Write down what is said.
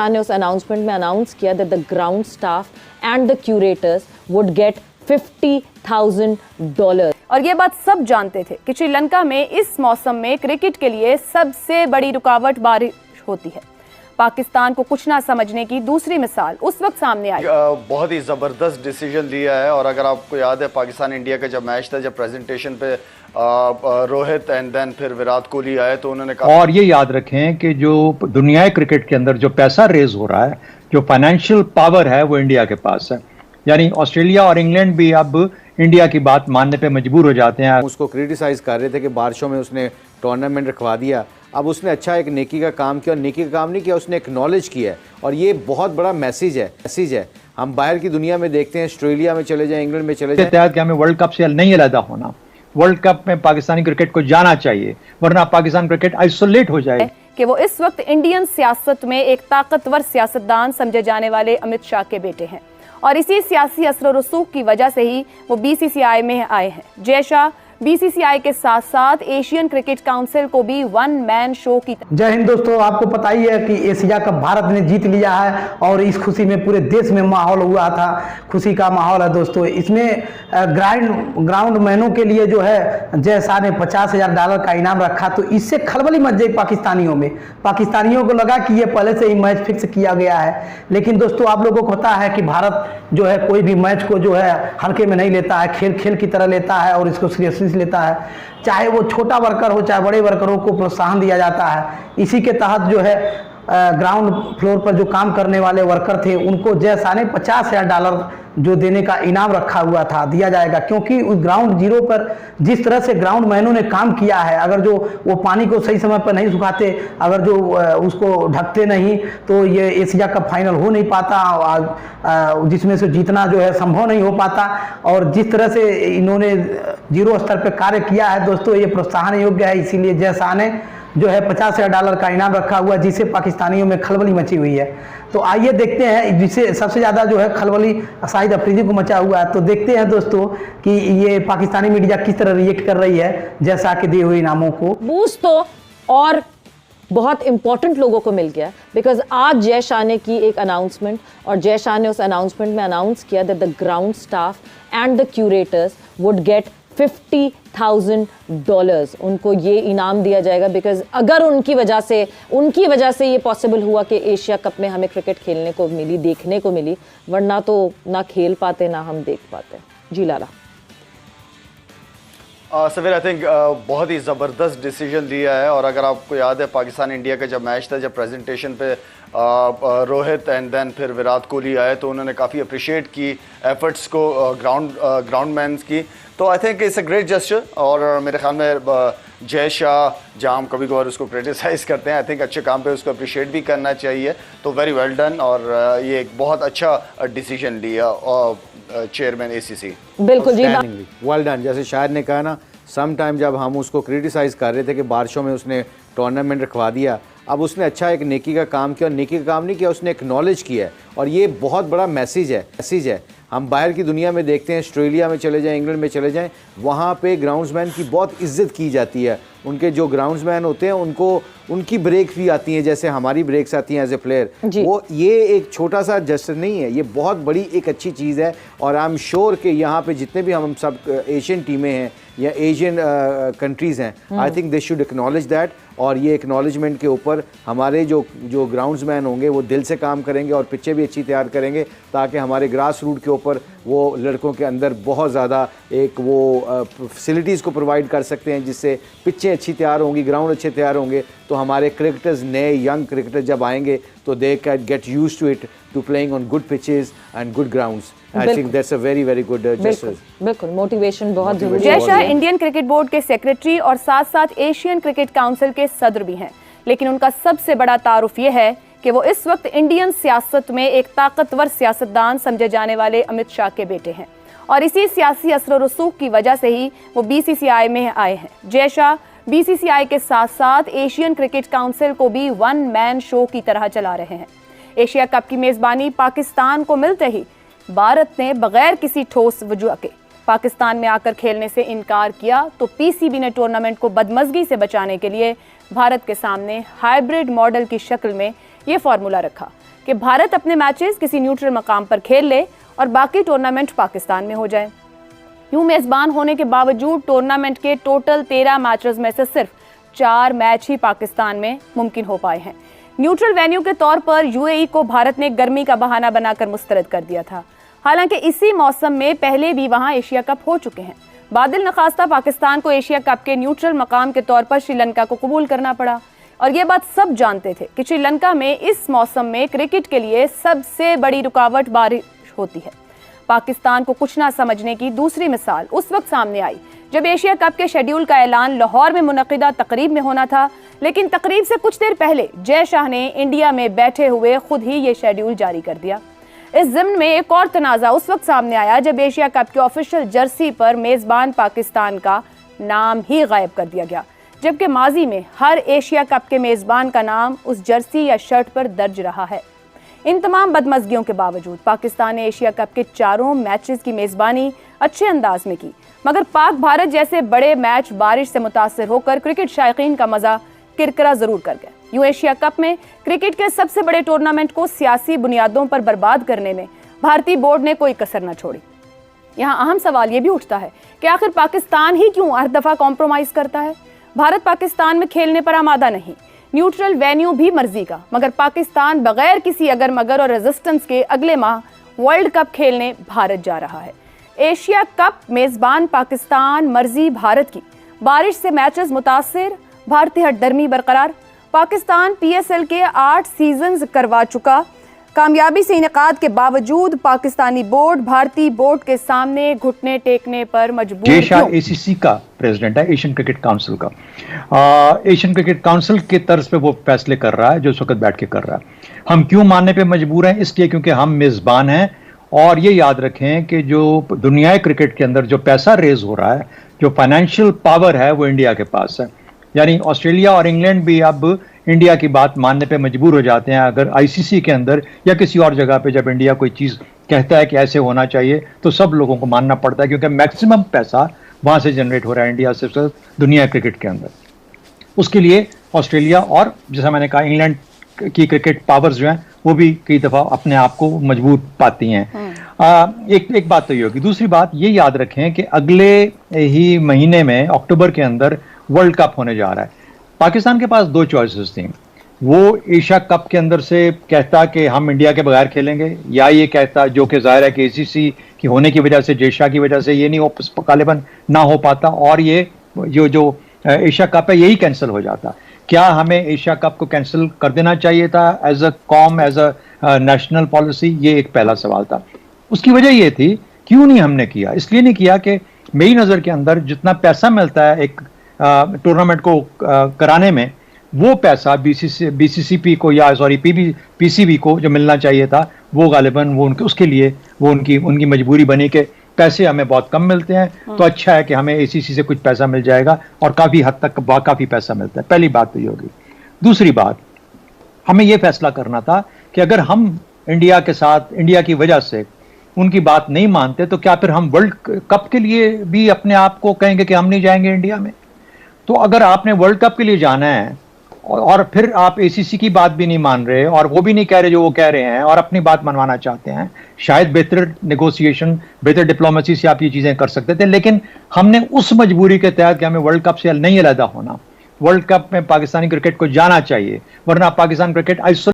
ने उस अनाउंसमेंट में अनाउंस किया that the ground staff and the curators would get $50,000। और ये बात सब जानते थे कि श्रीलंका में इस मौसम में क्रिकेट के लिए सबसे बड़ी रुकावट बारिश होती है। पाकिस्तान को कुछ ना समझने की दूसरी मिसाल उस वक्त सामने आई। बहुत ही ज़बरदस्त डिसीजन लिया है। और अगर आपको याद है पाकिस्तान इंडिया का जब मैच था, जब प्रेजेंटेशन पे रोहित एंड देन फिर विराट कोहली आए तो उन्होंने कहा, और ये याद रखें कि जो दुनियाई क्रिकेट के अंदर जो पैसा रेज हो रहा है, जो फाइनेंशियल पावर है, वो इंडिया के पास है। यानी ऑस्ट्रेलिया और इंग्लैंड भी अब इंडिया की बात मानने पे मजबूर हो जाते हैं। उसको क्रिटिसाइज कर रहे थे कि बारिशों में उसने टूर्नामेंट रखवा दिया। अब उसने अच्छा एक नेकी का काम किया, और नेकी का काम नहीं किया, उसने एक्नॉलेज किया है। और ये बहुत बड़ा मैसेज है। हम बाहर की दुनिया में देखते हैं, ऑस्ट्रेलिया में चले जाएं, इंग्लैंड में चले जाएं, तहत कि हमें वर्ल्ड कप से नहीं अलग होना, वर्ल्ड कप में पाकिस्तानी क्रिकेट को जाना चाहिए, वरना पाकिस्तान क्रिकेट आइसोलेट हो जाए। कि वो इस वक्त इंडियन सियासत में एक ताकतवर सियासतदान समझे जाने वाले अमित शाह के बेटे हैं, और इसी सियासी असर रसूख की वजह से ही वो बीसीसीआई में आए हैं। जय शाह बीसीसीआई के साथ साथ एशियन क्रिकेट काउंसिल को भी वन मैन शो की। जय हिंद दोस्तों, आपको पता ही है कि एशिया कप भारत ने जीत लिया है, और इस खुशी में पूरे देश में माहौल हुआ था, खुशी का माहौल है दोस्तों। इसमें ग्राउंड मैनों के लिए जो है जय शाह ने $50,000 का इनाम रखा, तो इससे खलबली मच गई पाकिस्तानियों में। पाकिस्तानियों को लगा कि ये पहले से ही मैच फिक्स किया गया है। लेकिन दोस्तों, आप लोगों को पता है कि भारत जो है कोई भी मैच को जो है हल्के में नहीं लेता है, खेल खेल की तरह लेता है और इसको सीरियसली लेता है। चाहे वो छोटा वर्कर हो चाहे बड़े वर्करों को प्रोत्साहन दिया जाता है। इसी के तहत जो है ग्राउंड फ्लोर पर जो काम करने वाले वर्कर थे उनको जय शाह ने $50,000 जो देने का इनाम रखा हुआ था दिया जाएगा, क्योंकि उस ग्राउंड जीरो पर जिस तरह से ग्राउंड मैनों ने काम किया है, अगर जो वो पानी को सही समय पर नहीं सुखाते, अगर जो उसको ढकते नहीं, तो ये एशिया कप फाइनल हो नहीं पाता, जिसमें से जीतना जो है संभव नहीं हो पाता। और जिस तरह से इन्होंने जीरो स्तर पर कार्य किया है दोस्तों, ये प्रोत्साहन योग्य है। इसीलिए जय शाह ने जो है $50,000 का इनाम रखा हुआ, जिससे पाकिस्तानियों में खलबली मची हुई है। तो आइए देखते हैं, जिससे सबसे ज़्यादा जो है खलबली शाहिद अफरीदी को मचा हुआ है। तो देखते हैं दोस्तों कि ये पाकिस्तानी मीडिया किस तरह रिएक्ट कर रही है जय शाह के दिए हुए इनामों को। बूस्ट तो और बहुत इंपॉर्टेंट लोगों को मिल गया, बिकॉज आज जय शाह ने की एक अनाउंसमेंट, और जय शाह ने उस अनाउंसमेंट में अनाउंस किया that the ground staff and the curators would get $50,000। उनको ये इनाम दिया जाएगा, बिकॉज अगर उनकी वजह से ये पॉसिबल हुआ कि एशिया कप में हमें क्रिकेट खेलने को मिली, देखने को मिली, वरना तो ना खेल पाते ना हम देख पाते। जी लाला। सवेर आई थिंक बहुत ही ज़बरदस्त डिसीजन लिया है। और अगर आपको याद है पाकिस्तान इंडिया का जब मैच था, जब प्रेजेंटेशन पे रोहित एंड देन फिर विराट कोहली आए तो उन्होंने काफ़ी अप्रिशिएट की एफर्ट्स को ग्राउंड मैन्स की। तो I think it's a great gesture. और मेरे ख्याल में जय शाह जहाँ हम कभी कभार उसको क्रिटिसाइज़ करते हैं, आई थिंक अच्छे काम पे उसको अप्रिशिएट भी करना चाहिए। तो वेरी वेल डन। और ये एक बहुत अच्छा डिसीजन लिया चेयरमैन एसीसी। बिल्कुल जी, वेल डन। जैसे शायद ने कहा ना, सम टाइम जब हम उसको क्रिटिसाइज़ कर रहे थे कि बारिशों में उसने टूर्नामेंट रखवा दिया, अब उसने अच्छा एक नेकी का काम किया, और नेकी का काम नहीं किया, उसने एक्नॉलेज किया है। और ये बहुत बड़ा मैसेज है। हम बाहर की दुनिया में देखते हैं, ऑस्ट्रेलिया में चले जाएं, इंग्लैंड में चले जाएं, वहाँ पे ग्राउंड्समैन की बहुत इज्जत की जाती है। उनके जो ग्राउंड्समैन होते हैं उनको उनकी ब्रेक भी आती हैं, जैसे हमारी ब्रेक्स आती हैं एज ए प्लेयर। वो ये एक छोटा सा जस्टिस नहीं है, ये बहुत बड़ी एक अच्छी चीज़ है। और आई एम श्योर कि यहाँ पे जितने भी हम सब एशियन टीमें हैं या एशियन कंट्रीज़ हैं, I think they should acknowledge that. और ये एक्नॉलेजमेंट के ऊपर हमारे जो ग्राउंड्समैन होंगे वो दिल से काम करेंगे और पिच्चें भी अच्छी तैयार करेंगे, ताकि हमारे ग्रास रूट के ऊपर वो लड़कों के अंदर बहुत ज़्यादा एक वो फैसिलिटीज़ को प्रोवाइड कर सकते हैं, जिससे पिच्चें अच्छी तैयार होंगी, ग्राउंड अच्छे तैयार होंगे। तो हमारे क्रिकेटर्स, नए यंग क्रिकेटर जब आएंगे तो they can get used to it, to playing on good pitches and good grounds. I think that's a very very good gesture. बिल्कुल, मोटिवेशन बहुत जरूरी है। Jay Shah Indian cricket board के सेक्रेटरी और साथ साथ एशियन क्रिकेट काउंसिल के सदर भी हैं, लेकिन उनका सबसे बड़ा तारुफ यह है कि वो इस वक्त इंडियन सियासत में एक ताकतवर सियासतदान समझे जाने वाले अमित शाह के बेटे हैं, और इसी सियासी असर रसूख की वजह से ही वो बीसीसीआई में आए हैं। जय शाह बीसीसीआई के साथ साथ एशियन क्रिकेट काउंसिल को भी वन मैन शो की तरह चला रहे हैं। एशिया कप की मेजबानी पाकिस्तान को मिलते ही भारत ने बगैर किसी ठोस वजह के पाकिस्तान में आकर खेलने से इनकार किया, तो पीसीबी ने टूर्नामेंट को बदमज़गी से बचाने के लिए भारत के सामने हाइब्रिड मॉडल की शक्ल में ये फार्मूला रखा। कि भारत अपने मैचेस किसी न्यूट्रल मकाम पर खेल ले और बाकी टूर्नामेंट पाकिस्तान में हो जाए। यूं मेजबान होने के बावजूद टूर्नामेंट के टोटल 13 मैचेस में से सिर्फ 4 मैच ही पाकिस्तान में मुमकिन हो पाए हैं। न्यूट्रल वेन्यू के तौर पर यूएई को भारत ने गर्मी का बहाना बनाकर मुस्तरद कर दिया था। हालांकि इसी मौसम में पहले भी वहां एशिया कप हो चुके हैं। बादल नखास्ता पाकिस्तान को एशिया कप के न्यूट्रल मकाम के तौर पर श्रीलंका को कबूल करना पड़ा और ये बात सब जानते थे कि श्रीलंका में इस मौसम में क्रिकेट के लिए सबसे बड़ी रुकावट बारिश होती है। पाकिस्तान को कुछ ना समझने की दूसरी मिसाल उस वक्त सामने आई जब एशिया कप के शेड्यूल का ऐलान लाहौर में मुनक़िदा तकरीब में होना था, लेकिन तकरीब से कुछ देर पहले जय शाह ने इंडिया में बैठे हुए खुद ही ये शेड्यूल जारी कर दिया। इस ज़िम्न में एक और तनाज़ा उस वक्त सामने आया जब एशिया कप की ऑफिशियल जर्सी पर मेज़बान पाकिस्तान का नाम ही गायब कर दिया गया, जबकि माजी में हर एशिया कप के मेज़बान का नाम उस जर्सी या शर्ट पर दर्ज रहा है। इन तमाम बदमज़गियों के बावजूद पाकिस्तान ने एशिया कप के 4 मैचेस की मेज़बानी अच्छे अंदाज में की, मगर पाक भारत जैसे बड़े मैच बारिश से मुतासर होकर क्रिकेट शायकीन का मज़ा किरकिरा ज़रूर कर गए। यूं एशिया कप में क्रिकेट के सबसे बड़े टूर्नामेंट को सियासी बुनियादों पर बर्बाद करने में भारतीय बोर्ड ने कोई कसर न छोड़ी। यहाँ अहम सवाल ये भी उठता है कि आखिर पाकिस्तान ही क्यों हर दफ़ा कॉम्प्रोमाइज़ करता है। भारत पाकिस्तान में खेलने पर आमादा नहीं, न्यूट्रल वेन्यू भी मर्जी का, मगर पाकिस्तान बगैर किसी अगर मगर और रेजिस्टेंस के अगले माह वर्ल्ड कप खेलने भारत जा रहा है। एशिया कप मेज़बान पाकिस्तान, मर्जी भारत की, बारिश से मैचेस मुतासिर, भारतीय हठधर्मी बरकरार। पाकिस्तान PSL के 8 सीजन्स करवा चुका, कामयाबी से इनेकाद के बावजूद पाकिस्तानी बोर्ड भारतीय बोर्ड के सामने घुटने टेकने पर मजबूर जय शाह ACC का प्रेसिडेंट है, एशियन क्रिकेट काउंसिल का। एशियन क्रिकेट काउंसिल के तर्ज पे वो फैसले कर रहा है जो इस वक्त बैठ के कर रहा है। हम क्यों मानने पे मजबूर हैं? इसलिए क्योंकि हम मेज़बान हैं और ये याद रखें कि जो दुनियाई क्रिकेट के अंदर जो पैसा रेज हो रहा है, जो फाइनेंशियल पावर है, वो इंडिया के पास है। यानी ऑस्ट्रेलिया और इंग्लैंड भी अब इंडिया की बात मानने पे मजबूर हो जाते हैं। अगर ICC के अंदर या किसी और जगह पे जब इंडिया कोई चीज़ कहता है कि ऐसे होना चाहिए तो सब लोगों को मानना पड़ता है, क्योंकि मैक्सिमम पैसा वहाँ से जनरेट हो रहा है इंडिया से दुनिया क्रिकेट के अंदर। उसके लिए ऑस्ट्रेलिया और जैसा मैंने कहा इंग्लैंड की क्रिकेट पावर्स जो हैं वो भी कई दफ़ा अपने आप को मजबूत पाती हैं। एक बात तो ये होगी। दूसरी बात ये याद रखें कि अगले ही महीने में अक्टूबर के अंदर वर्ल्ड कप होने जा रहा है। पाकिस्तान के पास 2 चॉइसेस थी। वो एशिया कप के अंदर से कहता कि हम इंडिया के बगैर खेलेंगे, या ये कहता, जो कि जाहिर है कि ACC की होने की वजह से, जय शाह की वजह से ये नहीं हो गालिबन ना हो पाता और ये जो एशिया कप है यही कैंसिल हो जाता। क्या हमें एशिया कप को कैंसिल कर देना चाहिए था as a calm, as a national policy? ये एक पहला सवाल था। उसकी वजह ये थी क्यों नहीं हमने किया। इसलिए नहीं किया कि मेरी नज़र के अंदर जितना पैसा मिलता है एक टूर्नामेंट को कराने में, वो पैसा BCCP को या PCB को जो मिलना चाहिए था वो गालिबन वो उसके लिए वो उनकी मजबूरी बनी कि पैसे हमें बहुत कम मिलते हैं, तो अच्छा है कि हमें ACC से कुछ पैसा मिल जाएगा और काफ़ी हद तक काफ़ी पैसा मिलता है। पहली बात तो ये होगी। दूसरी बात, हमें ये फैसला करना था कि अगर हम इंडिया के साथ, इंडिया की वजह से उनकी बात नहीं मानते तो क्या फिर हम वर्ल्ड कप के लिए भी अपने आप को कहेंगे कि हम नहीं जाएंगे इंडिया में? तो अगर आपने वर्ल्ड कप के लिए जाना है और फिर आप ACC की बात भी नहीं मान रहे और वो भी नहीं कह रहे जो वो कह रहे हैं और अपनी बात मनवाना चाहते हैं, शायद बेहतर नेगोशिएशन, बेहतर डिप्लोमेसी से आप ये चीज़ें कर सकते थे। लेकिन हमने उस मजबूरी के तहत कि हमें वर्ल्ड कप से नहीं अलहदा होना, वर्ल्ड कप में पाकिस्तानी क्रिकेट को जाना चाहिए, वरना पाकिस्तान क्रिकेट